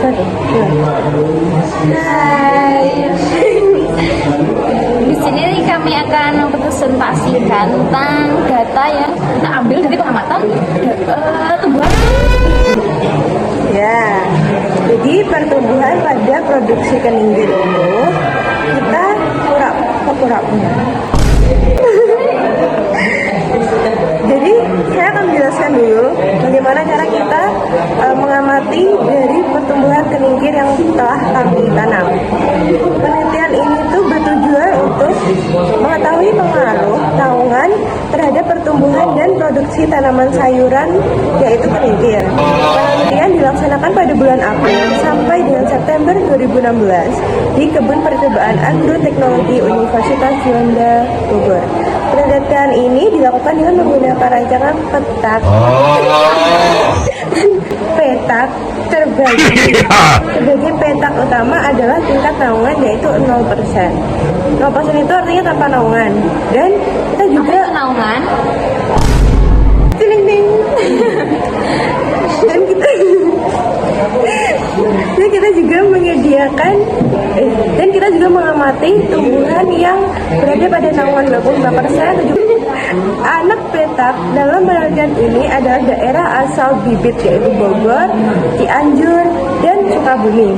Hai. Di sini kami akan mempresentasikan tentang data yang kita ambil dari pengamatan tumbuhan. Ya, jadi pertumbuhan pada produksi keninggir itu kita pura-pura. Jadi saya akan menjelaskan dulu bagaimana cara kita mengamati dari pertumbuhan keninggir yang telah kami tanam. Penelitian ini tuh bertujuan untuk mengetahui pengaruh naungan terhadap pertumbuhan dan produksi tanaman sayuran, yaitu keninggir. Penelitian dilaksanakan pada bulan April sampai dengan September 2016 di Kebun Percobaan Agroteknologi Universitas Juanda, Bogor. Penelitian ini dilakukan dengan menggunakan rancangan petak terbagi. Sebagai petak utama adalah tingkat naungan, yaitu 0%. 0% itu artinya tanpa naungan. Dan kita juga Naungan. Ding. Dan kita juga menyediakan dan kita juga mengamati tumbuhan yang berada pada naungan 25%. Anak petak dalam penelitian ini adalah daerah asal bibit, yaitu Bogor, Cianjur, dan Sukabumi.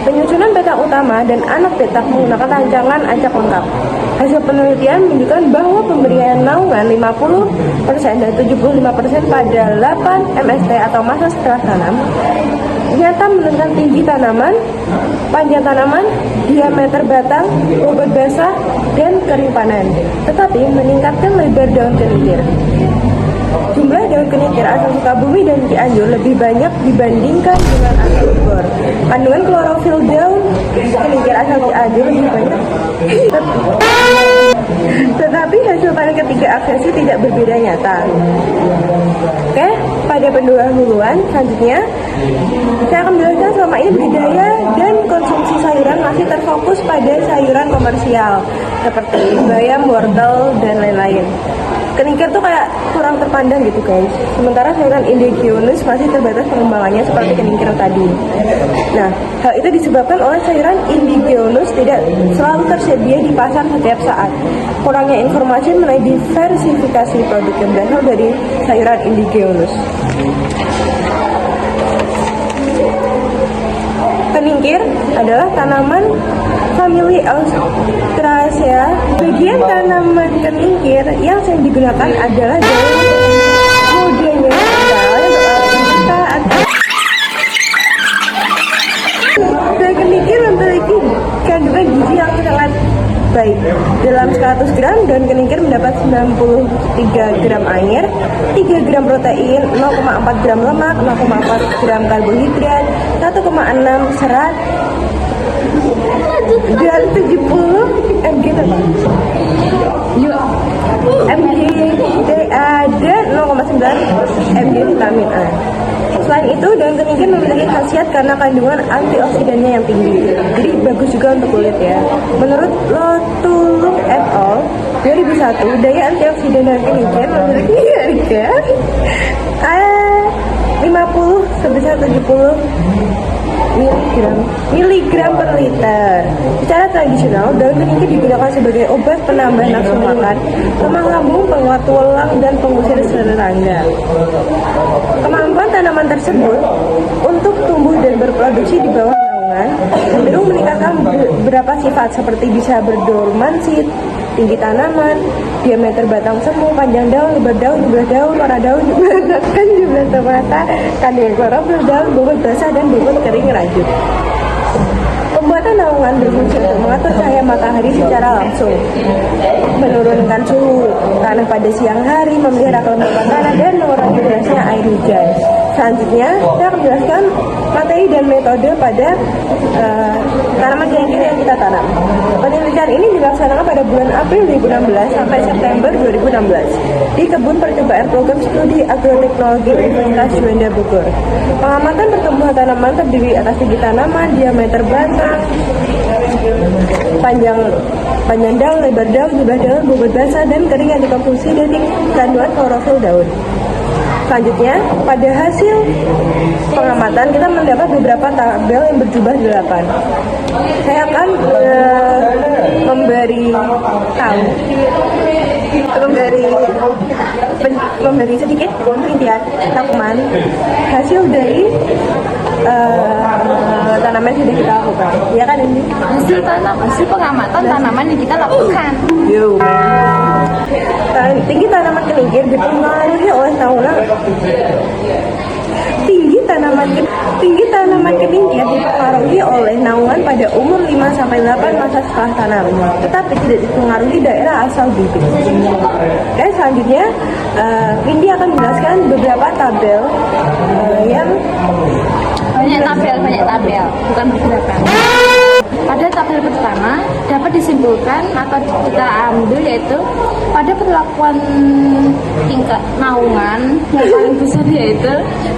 Penyusunan petak utama dan anak petak menggunakan rancangan acak lengkap. Hasil penelitian menunjukkan bahwa pemberian naungan 50% dan 75% pada 8 MST atau masa setelah tanam ternyata menurunkan tinggi tanaman, panjang tanaman, diameter batang, bobot basah, dan kering panen, tetapi meningkatkan lebar daun keninggir. Jumlah daun keninggir asal Sukabumi dan Cianjur lebih banyak dibandingkan dengan asal Bogor. Kandungan klorofil daun keninggir asal Cianjur lebih banyak. Tetapi hasil panen ketiga aksesi tidak berbeda nyata. Oke, pada pendahuluan selanjutnya saya akan menjelaskan selama ini budidaya dan konsumsi sayuran masih terfokus pada sayuran komersial seperti bayam, wortel, dan lain-lain. Keninggir tuh kayak kurang terpandang gitu guys. Sementara sayuran indigenous masih terbatas pengembangannya seperti keninggir tadi. Nah, hal itu disebabkan oleh sayuran indigenous tidak selalu tersedia di pasar setiap saat. Kurangnya informasi mengenai diversifikasi produk yang berasal dari sayuran indigenous. Keninggir adalah tanaman famili Asteraceae. Bagian tanaman keninggir yang sering digunakan adalah daun mudanya dan keninggir memiliki kandungan gizi yang sangat baik. Dalam 100 gram daun keninggir mendapat 93 gram air, 3 gram protein, 0,4 gram lemak, 0,4 gram karbohidrat, 1,6 serat, dan 70 mg DA dan 0,9 mg vitamin A. Selain itu, daun keninggir memiliki khasiat karena kandungan antioksidannya yang tinggi. Jadi bagus juga untuk kulit ya. Menurut Lotuluk et al. 2001, daya antioksidan daun keninggir memiliki harga 50 sebesar 70 miligram per liter. Secara tradisional, daun keninggir digunakan sebagai obat penambah nafsu makan, lemah lambung, penguat tulang, dan pengusir serangga. Kemampuan tanaman tersebut untuk tumbuh dan berproduksi di bawah naungan cenderung meningkatkan beberapa sifat seperti bisa berdormansi, tinggi tanaman, diameter batang semu, panjang daun, lebar daun, jumlah daun, warna daun, jumlah tomata, kandungan klorofil daun, bobot basah, dan bobot kering rajut. Pembuatan naungan berfungsi untuk mengatur cahaya matahari secara langsung, menurunkan suhu tanah pada siang hari, memelihara kelembapan tanah, dan mengurangi derasnya air hujan. Selanjutnya, saya akan menjelaskan materi dan metode pada tanaman keninggir yang kita tanam. Penelitian ini dilaksanakan pada bulan April 2016 sampai September 2016 di Kebun Percobaan Program Studi Agroteknologi Universitas Juanda, Bogor. Pengamatan pertumbuhan tanaman terdiri atas tinggi tanaman, diameter batang, panjang daun, lebar daun, jumlah daun, bobot basah, dan kering yang dikonsumsi, dan kandungan klorofil daun. Selanjutnya, pada hasil pengamatan kita mendapat beberapa tabel yang berjumlah 8. Saya akan memberi sedikit rincian rangkuman hasil dari tanaman yang sudah kita lakukan. Ya kan ini? Hasil pengamatan tanaman yang kita lakukan. Tinggi tanaman keningkir dipengaruhi oleh dipengaruhi oleh naungan pada umur 5-8 masa setelah tanam, tetapi tidak dipengaruhi daerah asal bibit. Oke, selanjutnya Windy akan menjelaskan beberapa tabel yang banyak tabel, bukan beberapa. Pada tabel pertama dapat disimpulkan atau kita ambil yaitu pada perlakuan tingkat naungan yang paling besar yaitu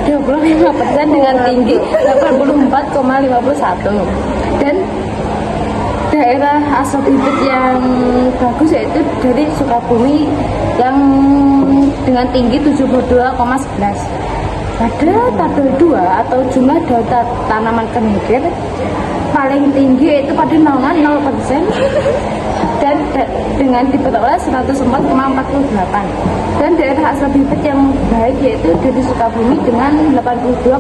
25% dengan tinggi 84,51, dan daerah asal bibit yang bagus yaitu dari Sukabumi yang dengan tinggi 72,11. Pada tabel 2 atau jumlah data tanaman keningkir paling tinggi yaitu pada naungan 0% dan dengan diperoleh 104,48, dan daerah asal bibit yang baik yaitu dari Sukabumi dengan 82,55.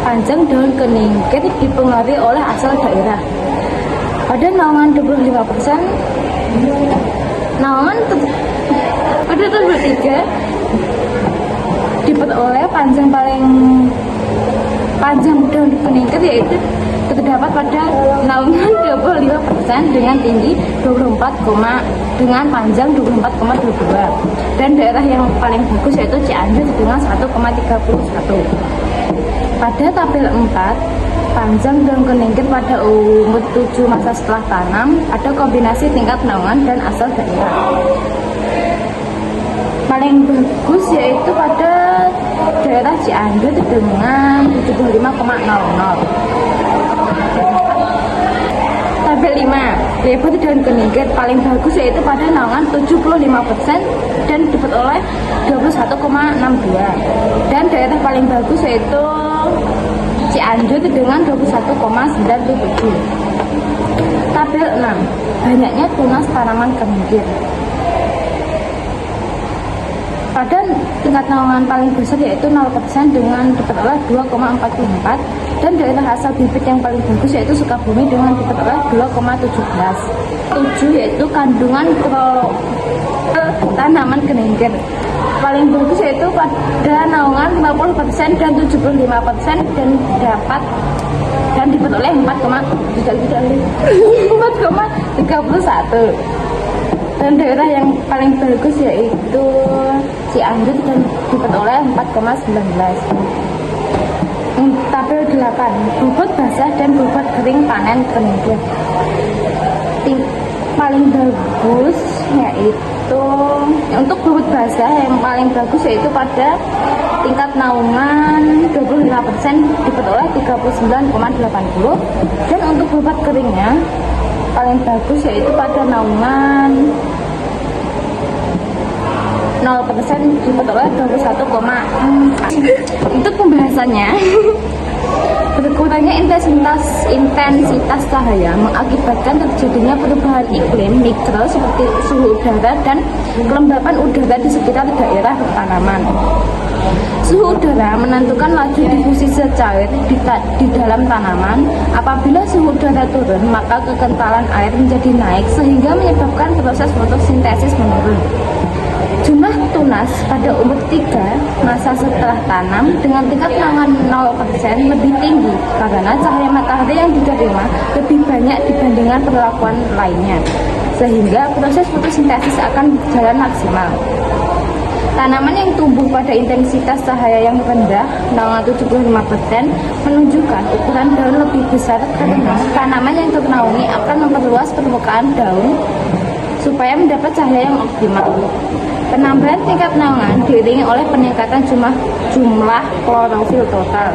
Panjang daun keningkir dipengaruhi oleh asal daerah. Pada naungan 25%, naungan pada tabel 3 diperoleh panjang daun keningkir yaitu terdapat pada naungan 25% dengan tinggi 24, dengan panjang 24,22, dan daerah yang paling bagus yaitu Cianjur dengan 1,31. Pada tabel 4, panjang daun keningkir pada umur 7 masa setelah tanam ada kombinasi tingkat naungan dan asal daerah. Paling bagus yaitu pada daerah Cianjur dengan 75,00. Tabel 5, lebar daun keningkir paling bagus yaitu pada naungan 75% dan diperoleh 21,62, dan daerah paling bagus yaitu Cianjur dengan 21,97. Tabel 6, banyaknya tunas tanaman keningkir. Pada tingkat naungan paling besar yaitu 0% dengan diperoleh 2,44, dan daerah asal bibit yang paling bagus yaitu Sukabumi dengan diperoleh 2,17. 7 yaitu kandungan tanaman keningkir paling bagus yaitu pada naungan 50% dan 75% dan diperoleh 4,31, dan daerah yang paling bagus yaitu Cianjur dan diperoleh 4,19. Tabel 8, bobot basah dan bobot kering panen keningkir. Paling bagus yaitu untuk bobot basah yang paling bagus yaitu pada tingkat naungan 25% diperoleh 39,80, dan untuk bobot keringnya paling bagus yaitu pada naungan 0% diperoleh 21,4. Untuk pembahasannya, berkurangnya intensitas cahaya mengakibatkan terjadinya perubahan iklim mikro seperti suhu udara dan kelembapan udara di sekitar daerah tanaman. Suhu udara menentukan laju difusi zat cair di dalam tanaman. Apabila suhu udara turun, maka kekentalan air menjadi naik sehingga menyebabkan proses fotosintesis menurun. Jumlah tunas pada umur 3 masa setelah tanam dengan tingkat naungan 0% lebih tinggi karena cahaya matahari yang diterima lebih banyak dibandingkan perlakuan lainnya, sehingga proses fotosintesis akan berjalan maksimal. Tanaman yang tumbuh pada intensitas cahaya yang rendah, naungan 75%, menunjukkan ukuran daun lebih besar karena tanaman yang ternaungi akan memperluas permukaan daun supaya mendapat cahaya yang optimal. Penambahan tingkat naungan diiringi oleh peningkatan jumlah klorofil total.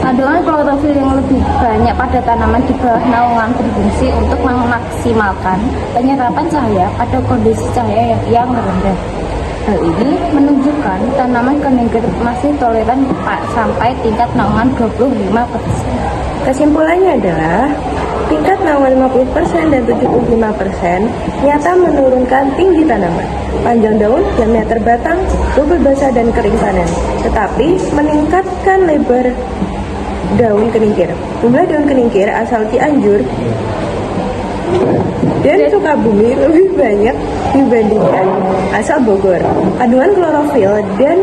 Kandungan klorofil yang lebih banyak pada tanaman di bawah naungan berfungsi untuk memaksimalkan penyerapan cahaya pada kondisi cahaya yang rendah. Hal ini menunjukkan tanaman keningkir masih toleran sampai tingkat naungan 25%. Kesimpulannya adalah tingkat naungan 50% dan 75% nyata menurunkan tinggi tanaman, panjang daun, diameter batang, bobot basah dan kering panen, tetapi meningkatkan lebar daun keningkir. Jumlah daun keningkir asal Cianjur dan Sukabumi lebih banyak dibandingkan asal Bogor. Kandungan klorofil dan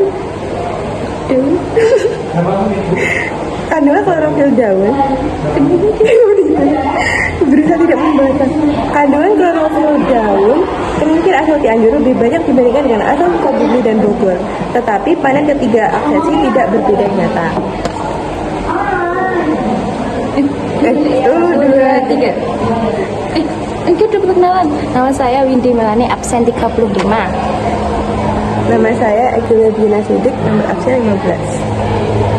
kandungan klorofil daun berusaha tidak membatas. Kandungan klorofil daun keningkir asal Cianjur lebih banyak dibandingkan dengan asal Sukabumi dan Bogor. Tetapi panen ketiga aksesi tidak berbeda nyata. 1, 2, 3. Enggak udah perkenalan. Nama saya Windy Melani, absen 35. Nama saya Eki Lebiana Sidik, nomor absen 15.